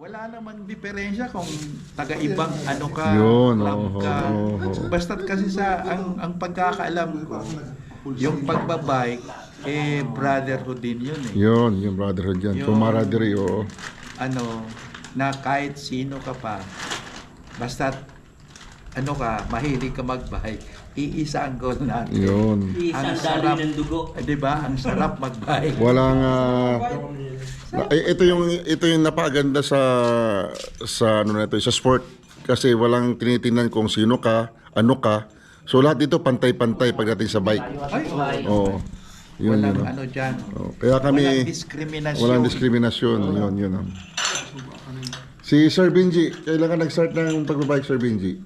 Wala namang diferensya kung taga-ibang ano ka, Yun, club oo, ka. oo. Basta't kasi ang pagkakaalam ko, yung pagbabike, brotherhood din yun eh. Yun, yung brotherhood yan. Yun. Camaraderie, oo. Ano, na kahit sino ka pa, basta't ano ka, mahilig ka magbike, iisa ang goal natin. Yun. Ang Isang sarap, daloy ng dugo. di ba? Ang sarap magbike. Walang ito yung napakaganda sa ano na ito, sa sport kasi walang tinitingnan kung sino ka, ano ka. So lahat dito pantay-pantay pagdating sa bike. Ay, Oo. Yun walang yun. ano dyan. Oo. Kaya kami Walang diskriminasyon. walang diskriminasyon. Yun. Si Sir Benji, kailan ka nag-start ng pagbabike, Sir Benji?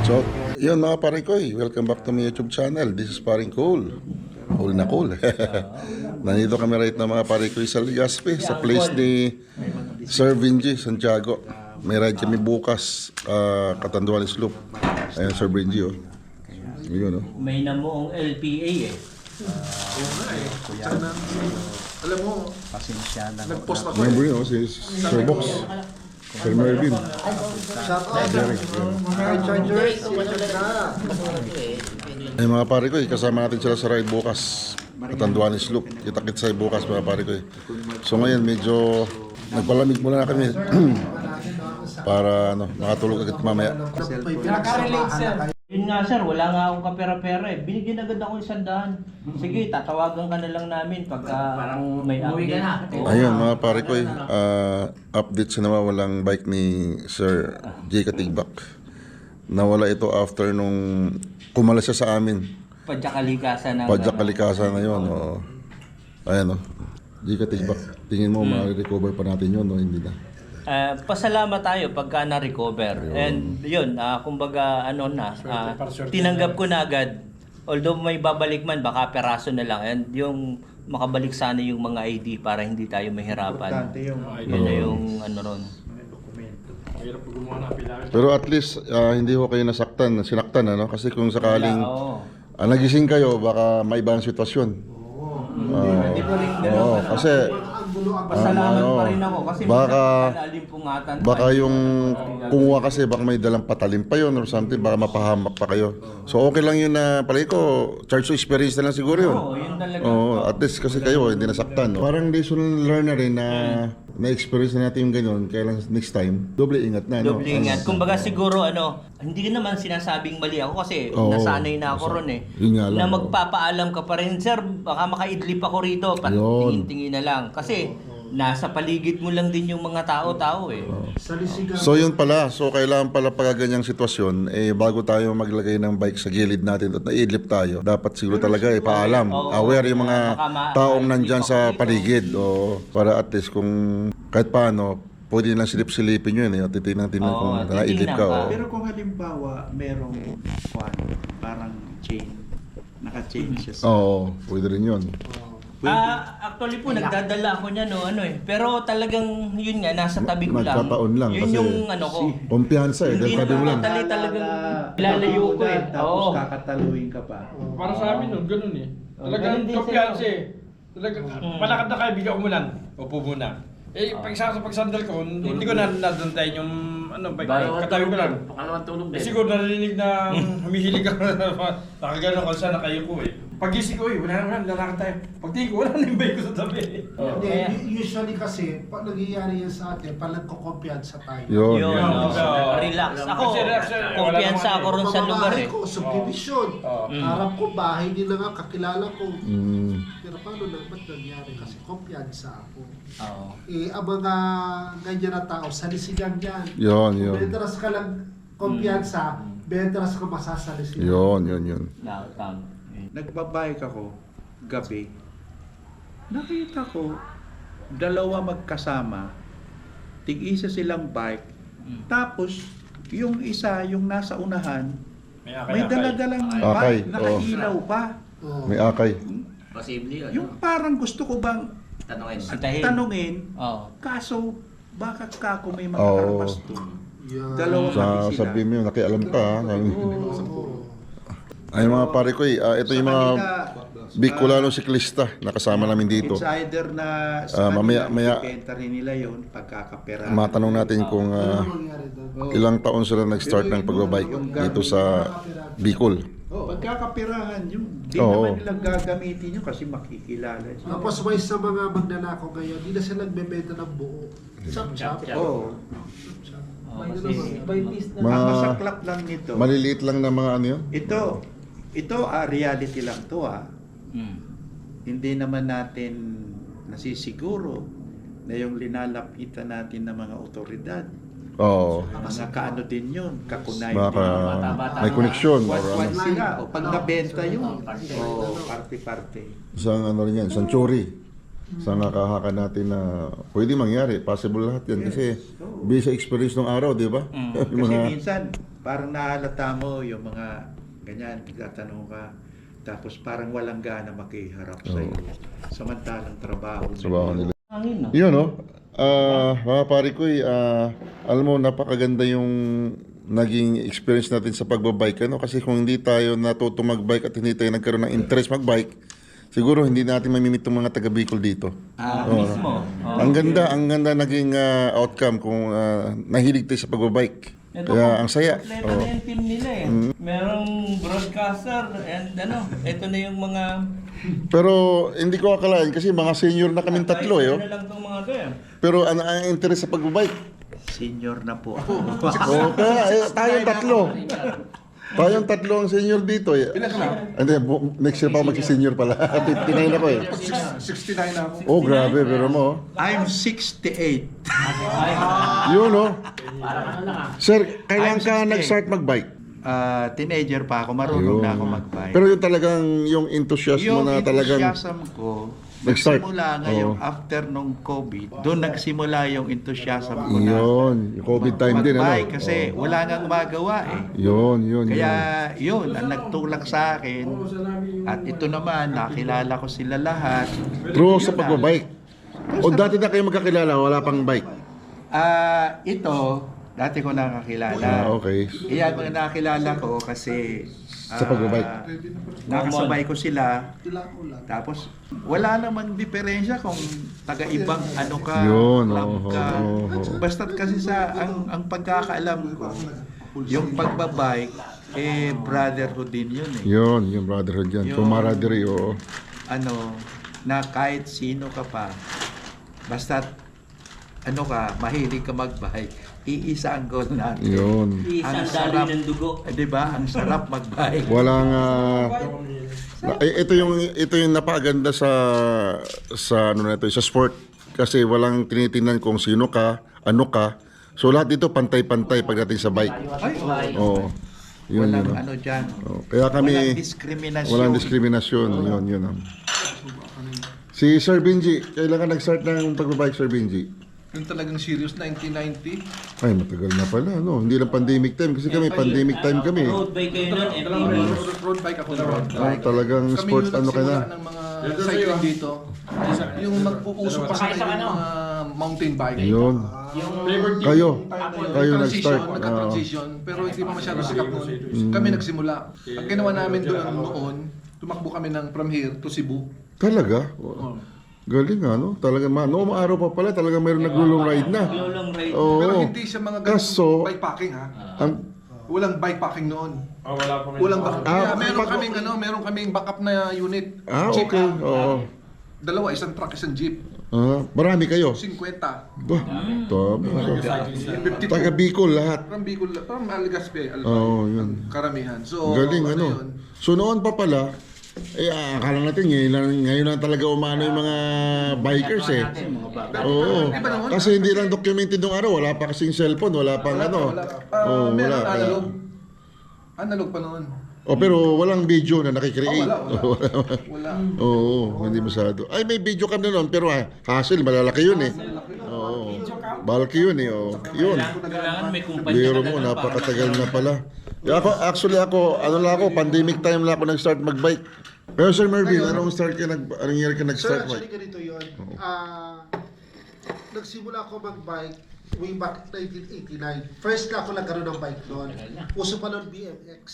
So, yun mga parikoy, welcome back to my YouTube channel. This is Paring Cool. Cool na cool. Nandito kami right na mga parikoy sa Legazpi, sa place ni Sir Benji Santiago. May ride kami bukas, Catanduanes Loop. Ayan Sir Benji, oh. Yun, oh. May namuong LPA eh. Alam mo, Pasensya na. nag-post ako Remember yun, oh, si Sir Box. Sir Mervin. Shout out. Mga chargers, ingat ka. Ay mga pare ko, kasama natin sila sa ride bukas. Catanduanes Loop. Kita-kit sa bukas mga pare ko. So ngayon medyo nagpalamig muna na kami para makatulog agad mamaya. Yun nga sir, wala nga akong kapera-pera eh. Binigyan agad ako 100. Sige, tatawagan ka na lang namin pagka may update. Oo. Ayun mga pare ko, update sa nawawalang bike ni Sir J. Katigbak. Nawala ito after nung kumalas siya sa amin. Padyakalikasan na. Padyakalikasan na yun. Oo. Ayan o. J. Katigbak. Tingin mo ma-recover pa natin yun o hindi na. Pasalamat tayo pagka na-recover. And yun, kumbaga tinanggap ko na agad. Although may babalik man, baka peraso na lang. And yung makabalik sana yung mga ID para hindi tayo mahirapan. Importante yung Yun na yung ano ron. Pero at least hindi ko kayo sinaktan ano kasi kung sakaling Oo. nagising kayo baka may ibang sitwasyon. Oo, kasi Pasalamat pa rin ako kasi baka yung kumuha kasi baka may dalang patalim pa yun or something, baka mapahamak pa kayo. So okay lang yun na palagi ko, charge to experience na lang siguro yun. Oo, yun talaga. Oo, at least kasi kayo hindi nasaktan. No? Parang lesson learn na rin na na-experience na natin yung ganyan, kaya lang next time, doble ingat na. Doble ingat. Kumbaga siguro hindi ko naman sinasabing mali ako kasi Oo, nasanay na ako ron eh. Yun nga lang, Na oo. magpapaalam ka pa rin, sir, baka makaidlip ako rito, Yun. tingin-tingin na lang. Kasi nasa paligid mo lang din yung mga tao-tao eh. So yun pala, so kailangan pala pag ganyang sitwasyon, bago tayo maglagay ng bike sa gilid natin at naidlip tayo, dapat siguro talaga paalam, Oo. aware yung mga Baka taong maidlip nandyan ako sa dito. paligid, o para at least kung kahit paano, pwede nilang silip-silipin yun, titignan Oo, kung titignan naidlip ka. ka. Oh. Pero kung halimbawa merong parang chain, naka-chain siya sa... Oo, pwede rin yun. Actually po, nagdadala ako niya pero talagang yun nga, nasa tabi ko lang. Nagkataon lang Yun kasi yung ko. kumpiyansa Hindi dahil sabi mo lang. naman talagang ilalayo ko eh. Tapos Oo. kakataluin ka pa. Para sa amin nun, ganun eh. Talagang Ganun din kumpiyansa sa'yo. eh. Talagang palakad na kayo, bigyan ko mulan. Upo muna. Pag sa pagsandal ko, hindi ko na nadantayin yung katabi ko lang. Pangalawang tulog din. Siguro narinig na humihilig ka nakagano ko sa nakayo ko eh. Pagising ko wala na, lalakad tayo. Pagtingin ko, wala na yung bike ko sa tabi. Hindi, usually kasi, pag nangyayari yan sa atin, pag nagko-kumpiyansa tayo. Yun. Yun, Oo. relax. Ako, Kasi relax yan. kumpiyansa ako ron sa lugar Pamamahay eh. ko, subdivision. Harap ko, bahay nila nga, kakilala ko. Pero paano na, ba't nangyari? Kasi kumpiyansa ako. Oo. Ang mga ganyan na tao, salisigan yan. Yun. Betras ka lang kumpiyansa, betras ka masasalisigan. Yun. Tama. Nagbabike ako gabi. Nakita ko dalawa magkasama tig-isa silang bike. Tapos, yung isa, yung nasa unahan, may daladalang Akay, bike, nakailaw pa. Oo. May akay. Posible yun. Yung parang gusto ko bang Tanongin. Sitahin. tanungin, Oo. kaso baka kako may mga Oo. armas doon. Yan. Dalawa Sa kami sila. sabi mo, nakialam ka. Ha? Oo. Ay mga pare ko ito yung mga kanila, Bicolano siklista na kasama namin dito. It's either na sa mamaya- ibenta rin nila yun, pagkakapera. Matanong natin kung Ano mangyari doon? ilang taon sila nag-start ng pagbabike dito sa Bicol. Pagkakapirahan yun. Di Oo. naman nilang gagamitin yun kasi makikilala siya. Tapos may sa mga magnanakaw ngayon, di na sila nagbebenta ng buo. Chop-chop. Oo. May kasi- naman, by piece na. Mga Ang masaklap lang nito, maliliit lang na mga ano yun. ito reality lang to Mm. Hindi naman natin nasisiguro na yung linalapitan natin ng mga otoridad. Oo. Mga kaano din yun, kakunay Baka Bata-bata. may koneksyon. or One ano. sila, o pag nabenta yun, o parte-parte. Isang ano rin yan, isang chori. Isang nakahaka natin na pwede mangyari. Possible lahat yan. Kasi based sa experience ng araw, di ba? Yung Kasi mga, minsan, parang nahalata mo yung mga ganyan, nagtatanong ka, tapos parang walang gana makiharap sa iyo. Samantalang trabaho sabahan nila. Hangin, no? Yun, no? Mga pare ko, alam mo, napakaganda yung naging experience natin sa pagbabike. Ano? Kasi kung hindi tayo natuto magbike at hindi tayo nagkaroon ng interest magbike, siguro hindi natin mamimit yung mga taga Bicol dito. Mismo. Oo. Ang ganda naging outcome kung nahilig tayo sa pagbabike. Ito Kaya po, ang saya. kompleto Oo. na yung team nila eh. Merong broadcaster and ito na yung mga... Pero hindi ko akalain kasi mga senior na kaming tatlo eh. Oh. Ano lang itong mga to eh. Pero ang interest sa pagbabike. Senior na po ako. Oh, kaya tayong tatlo. Tayong tatlo ang senior dito eh. Ilan ka na? Hindi, next year pa magsi-senior pala. 59 ako eh. 69 na ako. Oh, grabe, pero mo. I'm 68. Yun, oh. Sir, kailan I'm ka 68. nag-start mag-bike? Teenager pa ako, marunong na ako Ayun. mag-bike. Pero yung talagang, yung enthusiasm mo Yung na talagang... enthusiasm ko, Nag-start. nagsimula ngayong Oo. after nung COVID, doon nagsimula yung enthusiasm ko na Yun, yung COVID time din, ano? mag-bike kasi wala nang magawa eh. Yun. Kaya yun, ang nagtulak sa akin. At ito naman, nakilala ko sila lahat. True sa pagbabike. O dati na kayo magkakilala, wala pang bike. Ito, dati ko nakakilala. Okay. Iyan mga nakilala ko kasi Sa pagbabike. nakasabay ko sila. Ilang ulan. Tapos wala namang diferensya kung taga-ibang ano ka, Yun, club oo, ka. oo. Basta't kasi ang pagkakaalam ko, yung pagbabike, brotherhood din yun eh. Yun, yung brotherhood yan. Yun. Camaraderie, oo. Ano, na kahit sino ka pa, basta't ano ka, mahilig ka magbike, iisa ang goal natin. Yun. Isang Ang daloy sarap. ng dugo. Di ba? Ang sarap magbike. Walang ito yung napakaganda sa ano na ito, sa sport kasi walang tinitingnan kung sino ka, ano ka. So lahat dito pantay-pantay pagdating sa bike. Ay, Oo. Yun walang yun. ano dyan. Oo. Kaya kami Walang diskriminasyon. walang diskriminasyon. Yun. Si Sir Benji, kailan ka nag-start ng pagbabike, Sir Benji? Yung talagang serious 1990. Ay, matagal na pala, no? Hindi lang pandemic time kasi kami pandemic time kami. Road bike kayo nun, Talagang FPV. road bike ako na road Oh, talagang Kami sports yung ano ka na. nagsimula ng mga cycling dito. Yung magpuuso pa sa yung mga mountain bike. Yun. Kayo nag-start. Ah. Nagka-transition, pero hindi pa masyado sikat noon. Kami nagsimula. Ang ginawa namin doon noon, tumakbo kami ng from here to Cebu. Talaga? Galing no? Talaga noong araw pa pala talaga mayroon naglo-long ride na. Long ride. Oo. Pero hindi siya mga Kaso- bikepacking ha. Ang Walang bikepacking noon. Wala pa Walang backup. Ah, meron pag- kaming backup na unit. okay. Oo. Dalawa, isang truck, isang jeep. Marami kayo. 50. Bah, tama. 52. Taga Bicol lahat. From Bicol, from Algaspe, Oo, yun. karamihan. So, Galing yun? So noon pa pala, akala natin ngayon lang talaga umano yung mga bikers eh. Oo. Iba naman. Kasi hindi lang documented nung araw, wala pa kasing cellphone, wala pang ano. Oo, Meron wala. analog. Analog pa noon. Pero walang video na nakikreate. Wala. Oo, hindi masyado. Ay, may video cam na noon, pero hassle, malalaki yun eh. Oo. Bulky yun eh. Oh. Yun. Kailangan may kumpanya Biro ka mo, na napakatagal na pala. Actually ako, pandemic time lang ako nag-start mag-bike. Pero Sir Mervin, anong year ka Sir, nag-start actually ganito yun. Nagsimula ako mag-bike way back 1989. First na ako nagkaroon ng bike noon. Uso pa noon BMX.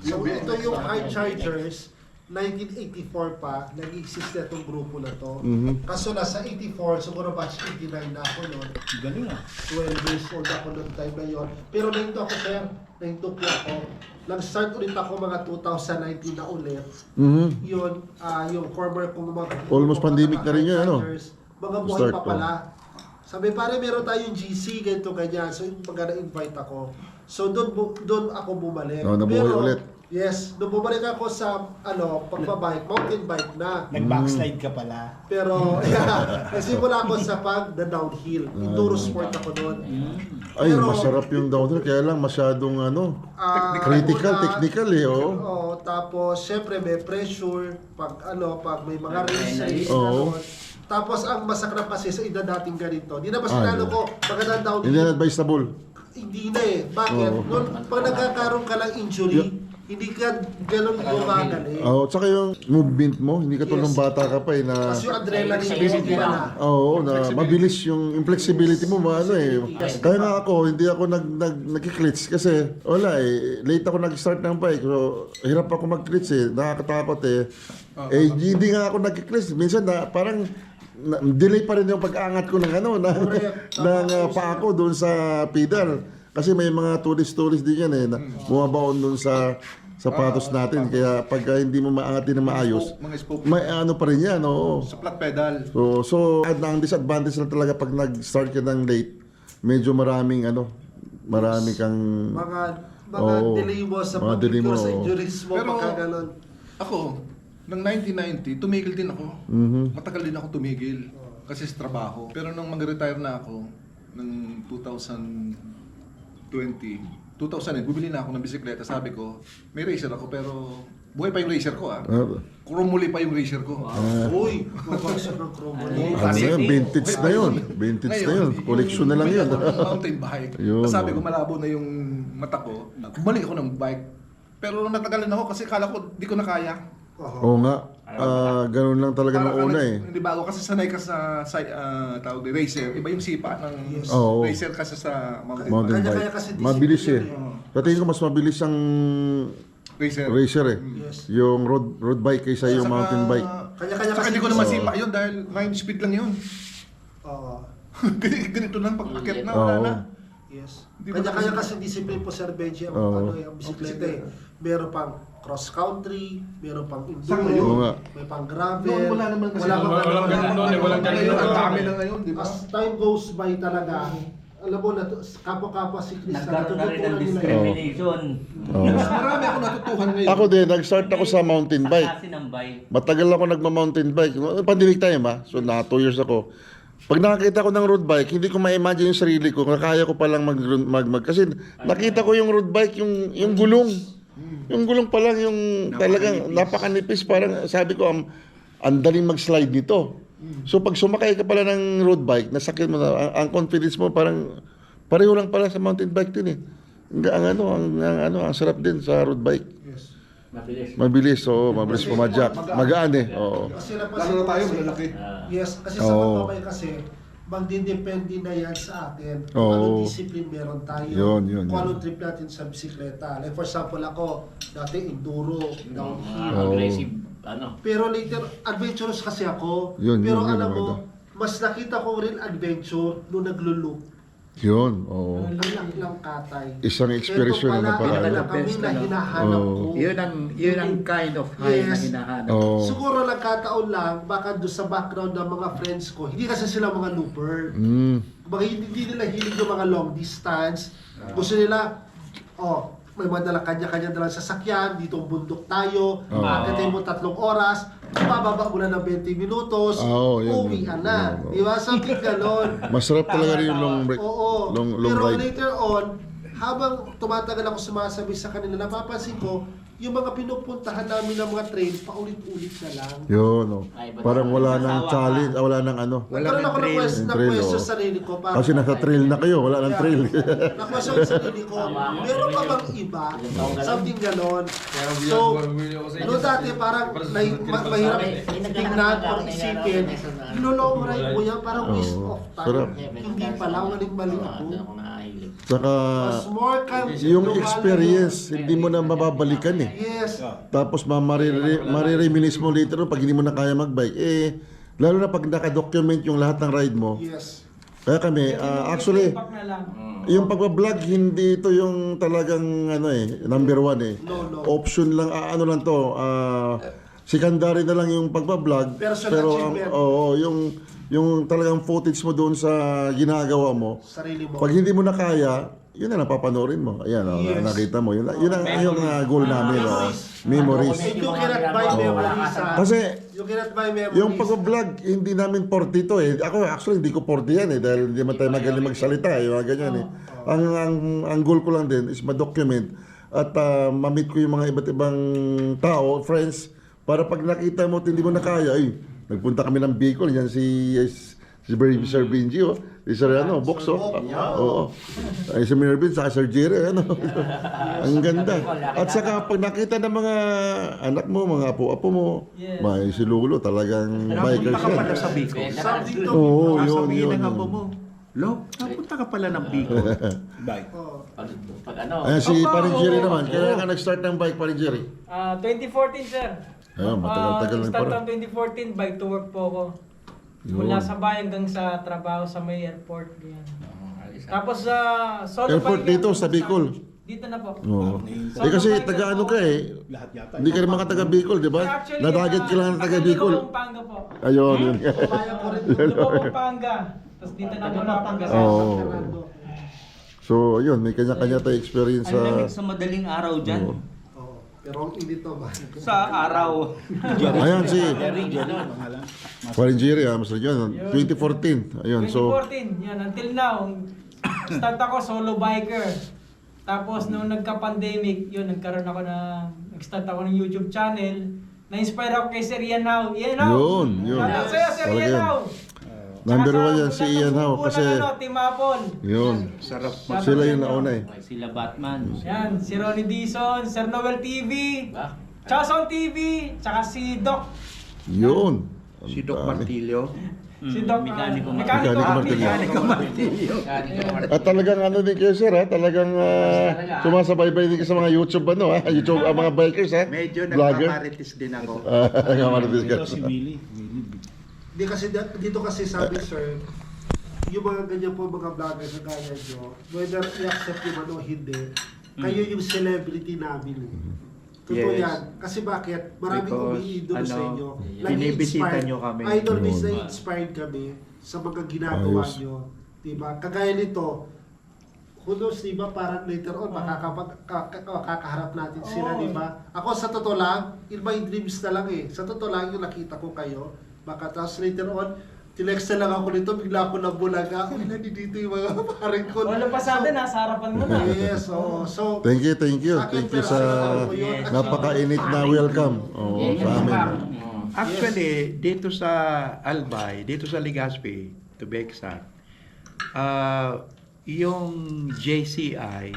So ito yung high chargers. 1984 pa, nag-exist na itong grupo na to. Kaso nasa 84, siguro batch 89 na ako noon. Galing ah. 12 years old ako noong time na yun. Pero nahinto ako, sir. Nahinto po ako. Nag-start ulit ako mga 2019 na ulit. Yun, yung former kong mga... Almost pandemic na rin yun, ano? Mga buhay Start pa pa. pala. Sabi, pare, meron tayong GC, ganito, ganyan. So, yung mga na-invite ako. So, doon ako bumalik. Oh, nabuhay ulit. Yes, doon bumalik ako sa, pagbabike, mountain bike na. Nag-backslide ka pala. Pero, nagsimula ako sa pag-downhill. Enduro sport ako doon. Ay, Pero, masarap yung downhill. Kaya lang masyadong critical, una, technical eh. Oh. Oo, tapos syempre may pressure pag pag may mga race Oo. gano'n. Tapos ang masakit kasi sa edad dating ganito, di na ba Ah, sinalo yeah. ko, magandang down Hindi na advisable. hindi na eh. Bakit? Oo. Noon, pag nagkakaroon ka ng injury, hindi ka gano'n gumagaling. Oh, tsaka yung movement mo, hindi ka tulad ng Yes. bata ka pa eh na Kasi yung adrenaline mo, di ba na? oo, na mabilis yung flexibility mo ano eh. Kaya nga ako, hindi ako nagki-klits kasi wala eh, late ako nag-start ng bike. So, hirap ako mag-klits eh, nakakatakot eh. Eh, hindi nga ako nagki-klits. Minsan na parang delay pa rin yung pag-angat ko ng Correct. ng paa ko doon sa pedal. Kasi may mga tourist din yan eh, na bumabaon doon sa sapatos natin. Kaya pagka hindi mo maangatin na maayos, Mga spoke may ano pa rin yan, oo. sa flat pedal. So ang disadvantage lang talaga pag nag-start ka ng late, medyo marami kang Mga Oo. delay mo sa Mga delay mo, pag-cure sa oo. injuries mo, Pero, pagka gano'n. Ako, ng 1990, tumigil din ako. Matagal din ako tumigil kasi sa trabaho. Pero nung mag-retire na ako, ng 2008, bumili na ako ng bisikleta. Sabi ko, may racer ako pero buhay pa yung racer ko Krumuli pa yung racer ko. Uy, mabagsak ng chrome. ano yan, vintage na yun. Vintage na yun. Collection na lang yun. Mountain bike. Yun, Sabi ko, oh. malabo na yung mata ko. Bumalik ako ng bike. Pero natagalan ako kasi kala ko di ko na kaya. Oo nga, ganun lang talaga nung una eh. Hindi ba ako kasi sanay ka sa tawag ni racer. Iba yung sipa ng Oo. racer kasi sa mountain Mountain Kanya-kanya bike. kasi Mabilis eh. discipline Sa tingin ko mas mabilis ang racer. racer eh. Yes. Yung road bike kaysa yung Saka- mountain bike. Kanya-kanya Saka kasi hindi ko naman Oo. sipa yun dahil 9 speed lang yun. Oo. Ganito lang pag-akit na, wala Oo. na. Yes. Di ba Kanya-kanya kasi- kasi discipline po, Sir Benji, ang Oo. yung bisikleta eh. Meron pang cross country, meron pang Saan enduro, ngayon? Oo nga. may pang gravel. Noon wala naman kasi. Walang ganun noon eh, walang ganun Ngayon, ang noon. dami na ngayon, di ba? As time goes by talaga, alam mo na, kapwa-kapwa siklista, Nagkaroon na rin ng natututunan nila yun. discrimination. Oo. Mas marami ako natutuhan ngayon. Ako din, nag-start ako sa mountain bike. Sa klase ng bike. Matagal ako nagma-mountain bike. Pandemic time so na 2 years ako. Pag nakakita ko ng road bike, hindi ko ma-imagine yung sarili ko, kaya ko palang kasi nakita ko yung road bike, yung gulong. Yung gulong pa lang yung talagang napakanipis, parang sabi ko ang daling mag-slide nito. So pag sumakay ka pala ng road bike, nasakit mo na, ang confidence mo parang pareho lang pala sa mountain bike din eh. Ang sarap din sa road bike. Mabilis, mabilis pumadyak. Magaan eh. Oo. Kasi Lalo na tayo, malalaki. Yes, kasi sa Oo. mga kasi, magdidepende na yan sa atin. Oo. Kung anong discipline meron tayo. Yun. Kung anong trip natin sa bisikleta. Like for example ako, dati enduro, downhill. Oo. Aggressive, Pero later, adventurous kasi ako. Yun, Pero yun, alam yun, mo, mas nakita ko rin adventure nung naglulup. Yun, oo. Ang laki-lang katay. Isang experience yun na Ito pala. pala kami na hinahanap Oo. ko. Yun ang kind of high na Yes. hinahanap. Oo. Siguro nagkataon lang, baka doon sa background ng mga friends ko, hindi kasi sila mga looper. Kumbaga, hindi nila hilig yung mga long distance. Gusto nila, may madala kanya-kanya dalang sasakyan, dito bundok tayo, akitayin mo 3 oras, bababa mo na ng 20 minutos, Oo, yun, uwi yun. na. Oo. Di ba? Something ganon. Masarap talaga rin yung long break. Oo. Long Pero ride. later on, habang tumatagal ako sumasabi sa kanila, napapansin ko, yung mga pinupuntahan namin ng mga trail, paulit-ulit na lang. Yun, oh. Parang wala nang challenge, wala nang ano. Nagkaroon ako ng Yung trail, question oh. sa sarili ko. Parang, Kasi nasa trail na kayo, wala nang trail. Na-question sa sarili ko, meron pa bang iba? Something ganon. So, no dati parang mahirap tingnan or isipin. Nilolong ride mo yan, parang waste of Sarap. time. Hindi pala, mali ako. Saka, Mas more yung experience, hindi mo na mababalikan eh. Yes. Tapos marireminis mo later pag hindi mo na kaya magbike. Eh, lalo na pag naka-document yung lahat ng ride mo. Yes. Kaya kami, actually, yung pagbablog, hindi ito yung talagang ano number one eh. No. Option lang, ano lang to, secondary na lang yung pagbablog. Personal Pero achievement. yung talagang footage mo doon sa ginagawa mo, Sarili mo. pag hindi mo na kaya, yun na napapanoorin mo. Ayan, Yes. nakita mo. Yun ang goal namin. Memories. And you cannot buy memories. Kasi, You cannot buy memories. yung pag-vlog, hindi namin 40 to eh. Ako actually hindi ko 40 yan eh dahil hindi man tayo magaling magsalita eh, mga ganyan eh. Ang goal ko lang din is ma-document at ma-meet ko yung mga iba't ibang tao, friends, para pag nakita mo at hindi mo na kaya, nagpunta kami ng Bicol, yan si Sir Benji, oh. Si Sir Box, oh. Oo. Ay, si Mervin, saka Sir Jerry, Ang ganda. At saka pag nakita ng mga anak mo, mga apo-apo mo, may si Lolo, talagang bikers Napunta ka pala yan. sa Bicol. Something to Oo, Sasabihin yun. ng apo mo, Lo, napunta ka pala ng Bicol. Bike. Pag ano, Ayan, si Paring Jerry naman. Kailan ka nag-start ng bike, Paring Jerry? 2014, sir. Ayun, matagal-tagal na Start pala. ng 2014, bike to work po ako. Mula sa bahay hanggang sa trabaho sa may airport. Yan. Tapos solo Airport bike dito, sa Bicol. Dito na po. Oo. Kasi taga-ano ka eh. Hindi ka naman ka taga-Bicol, di ba? Actually, Nadagit ka lang ng taga-Bicol. Pampanga po. Ayun, yun. Pampanga. Tapos dito na po Pampanga. Oo. So, yun, may kanya-kanya tayo experience Ang lamig sa... sa madaling araw dyan. Oo. Pero ang init naman. Sa araw. Ayan si Paring Jerry, Mr. John, 2014. Ayun, so... 2014, yan. Until now, start ako solo biker. Tapos nung nagka-pandemic, yun, nag-start ako ng YouTube channel. Na-inspire ako kay Sir Ian Howe. Ian Howe! Yun. Shoutout sa'yo, Sir Talaga Ian yun. Howe! Number Tsaka 1 yan sa si Ian Howe grupo kasi... ng, Team Apple. Yun. Sarap Sila yung nauna eh. Sila Batman. Yan, si Ronnie Dizon, Sir Noel TV, Chason TV, tsaka si Doc. Yun. Si Doc Martillo. Si Doc Mekaniko Mekaniko Martillo. Mekaniko Martillo. At talagang ano din kayo sir ha, talagang sumasabaybay din kayo sa mga YouTube YouTube mga bikers ha. Medyo Vlogger. nagpaparitis din ako. Nagpaparitis ka. Hindi kasi dito kasi sabi sir, yung mga ganyan po mga vlogger na gaya nyo, whether i-accept nyo man o hindi, kayo yung celebrity namin. Totoo Yes. yan. Kasi bakit? Maraming Because, umiidolo sa inyo. binibisita nyo kami. Idol means Yun. na-inspired kami sa mga ginagawa Ayos. nyo. Diba? Kagaya nito, who knows, diba, parang later on, makakaharap natin sila, diba? Ako sa totoo lang, in my dreams na lang Sa totoo lang yung nakita ko kayo, tapos later on, tinext na lang ako nito, bigla ako nabulaga. Uy, nandito yung mga paring ko. Wala pasada, nasa harapan mo na. Yes, oo. So, Thank you. Sa akin, Thank you sa personal ko yun. napakainit na welcome sa amin. Actually, dito sa Albay, dito sa Legazpi, to be exact, yung JCI,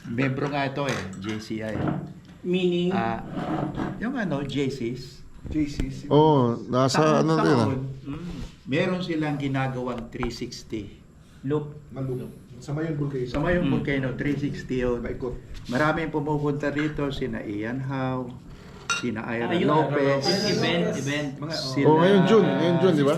membro nga ito JCI. Meaning, Yung JCs, JCC. Nasa ano din taon, meron silang ginagawang 360. loop. Malulog. Sa Mayon Volcano. Sa Mayong Volcano, 360 yun. Paikot. Maraming pumupunta rito, sina Ian Howe, sina Ira Ayun, Lopez, event. ngayon June, di ba?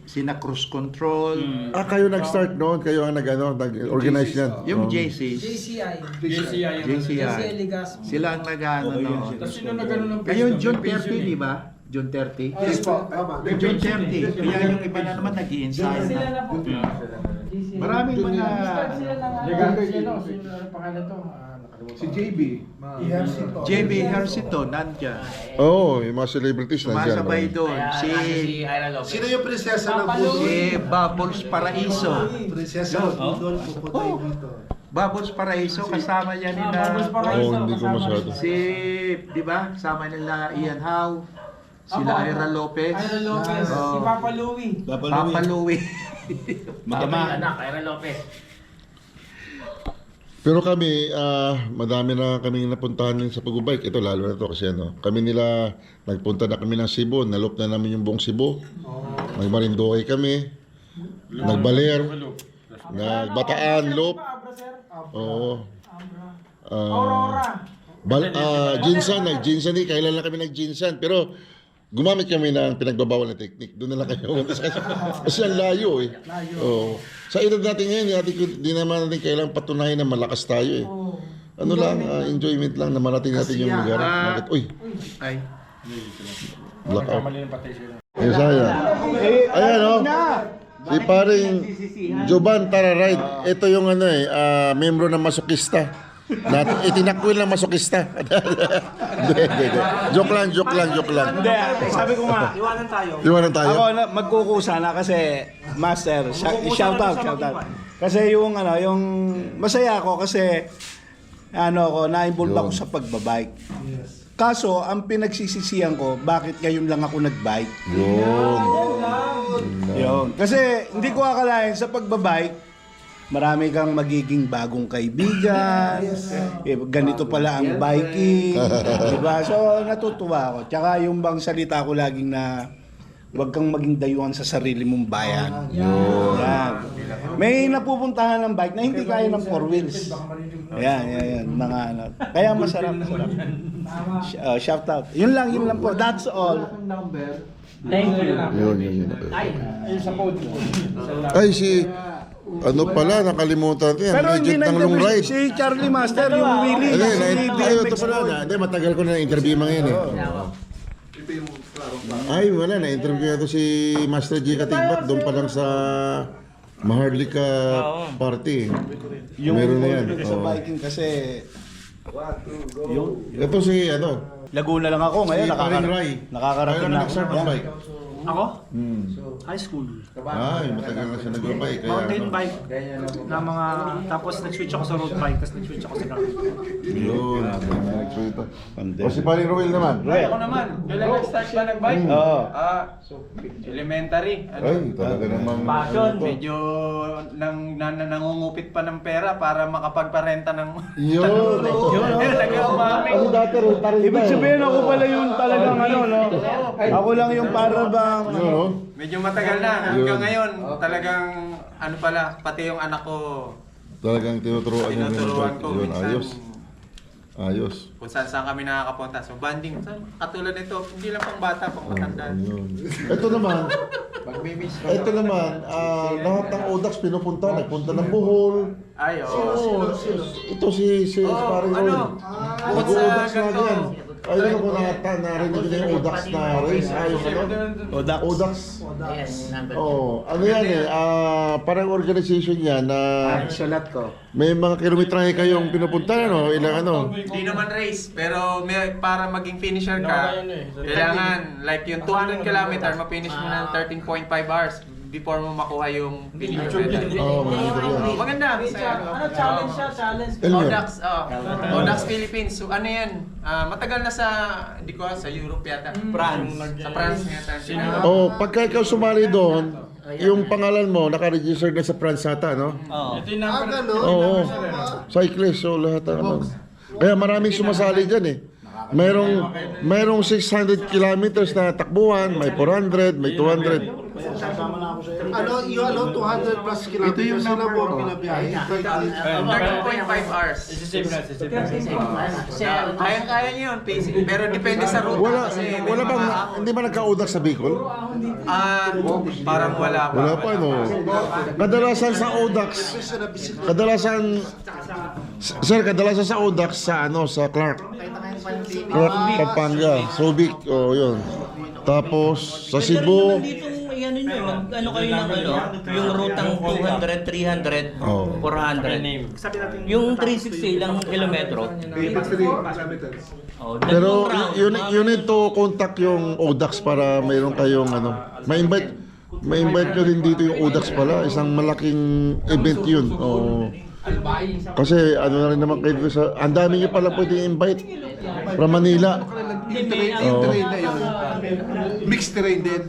sina Cruise Control, Kayo nag-start noon, kayo ang nag-organize niyan. yung Oo. JCs, JCI. JCI. Legazpi. Sila ang nag-ano noon. Tapos sino nag-ano ng Ngayon, June pension 30, di ba? June 30? yes po, tama. June 30. Kaya yung iba na naman nag-i-ensayo Sila na. na po. JCI. Maraming mga... Start sila ng Si JB. JB Hercito, nandyan. Oo, yung mga celebrities nandiyan. Sumasabay doon. Sino yung prinsesa ng budol? Si Bubbles Paraiso. Prinsesa ng budol, pupunta dito. Bubbles Paraiso, kasama yan nila. Bubbles Paraiso. hindi ko kasama masyado. rin. Si, di ba? Kasama nila Ian Howe, sila Ako, Ira Lopez. Ira Lopez, Oh. si Papa Louie. Papa Louie. Pero kami, madami na kaming napuntahan din sa pag-bike. Ito lalo na to kasi kami nila, nagpunta na kami ng Cebu, nalop na namin yung buong Cebu. Nagmarindoke kami, nagbaler, nagbataan, lop. Abra, sir. Oo. Aurora. Ginsan, nag-ginsan din. Kailan lang kami nag-ginsan. Pero gumamit kami ng pinagbabawal na technique. Doon na lang kayo. Kasi ang layo eh. Oo. Sa edad natin ngayon, di naman natin kailangan patunayan na malakas tayo eh. Ano lang, enjoyment lang na marating natin yung lugar. Bakit? Uy, Ay. blackout. Mali ng patay sila. Yung saya. Ayan o. Si paring Joban Tara Ride. Ito yung membro ng masokista. Itinakwil ng masokista. Hindi. Joke lang. Hindi, sabi ko nga, Iwanan tayo. ako magkukusa na kasi master, shout out. Kasi yung masaya ako kasi na-involve ako sa pagbabike. Kaso, ang pinagsisisihan ko, bakit ngayon lang ako nagbike? Yun. Kasi hindi ko akalain sa pagbabike, marami kang magiging bagong kaibigan. Ganito pala ang biking. Diba? So, natutuwa ako. Tsaka yung bang salita ko laging na huwag kang maging dayuhan sa sarili mong bayan. Yan. May napupuntahan ng bike na hindi kaya ng 4 wheels. Yan. Kaya masarap. Shout out. Yun lang po. That's all. Thank you. Yun. Ay, pala, nakalimutan natin. Pero hindi Legend ng long na ride. si Charlie Master, yung Willie. Ito pala. Matagal ko na interview mga yun eh. Ay, wala. Na-interview ko si Master G. Katigbat. Doon pa lang sa Maharlika party. Meron na yan. Sa biking kasi, Ito si Laguna lang ako ngayon. Si Paring Ray. Nakakarating Kailan na nag-start ako. mag-bike? Ako? High school. Ay, matagal na siya nag-bike. Mountain bike na mga, tapos nag-switch ako sa road bike, tapos nag-switch ako sa car. Yun. O si Paring Roel naman. Ako naman, kailan nag-start ba ng-bike? Oo. Elementary. Ay, talaga namang... Passion. Medyo nangungupit pa ng pera para makapagparenta ng... Yun. Nag-umaming. Kasi dati rotary Ibig sabihin ako pala yung talagang Ako lang yung para bang... Medyo matagal na. Hanggang ngayon, talagang pati yung anak ko, Talagang tinuturuan niya tinuturuan ko. Yun, Minsan, ayos. kung saan kami nakakapunta. So, banding. Katulad nito, hindi lang pang bata, pang matanda. Yun. Ito naman, lahat ng Odax pinupunta, nagpunta ng Bohol. Ay, oo. Oo, ito si Paring Roel. Nag-Odax na yan. Ay, ano ko narinig na yung Odax na race. Yung Odax. Ano yan parang organization yan na Sulat ko. may mga kilometrahe kayong pinupunta, ilang Hindi naman race, pero para maging finisher ka, kailangan, like yung 200 kilometer, ma-finish mo ng 13.5 hours before mo makuha yung finisher medal. Maganda. Challenge siya, challenge. Odax Philippines. So ano yan? Matagal na sa Europe yata. Sa France yata. Pagka ikaw sumali doon, yung pangalan mo naka-register na sa France ata, no? Ito yung number. Oo. Cyclist, so lahat ng Kaya maraming sumasali dyan eh. Mayroong 600 kilometers na takbuhan, may 400, may 200. 200 plus kilometers na po binabiyahe. 13.5 hours. Kaya niyo yun, pero depende sa route. Wala bang, hindi ba nagka-Odax sa Bicol? Parang wala pa. Wala pa, no? Kadalasan sa Odax, kadalasan sa Odax sa Clark, Pampanga, Subic, yun. Tapos sa Cebu, Kayo ng yung rutang 200, 300, 400. Yung 360 ilang kilometro. 83 kilometers. pero you need to contact yung Odax para mayroon kayong ma-invite nyo din dito yung Odax pala, isang malaking event yun. Kasi ano na rin naman kayo sa... Ang dami niyo pala pwedeng invite from Manila. Yung terrain na yun, mixed terrain din.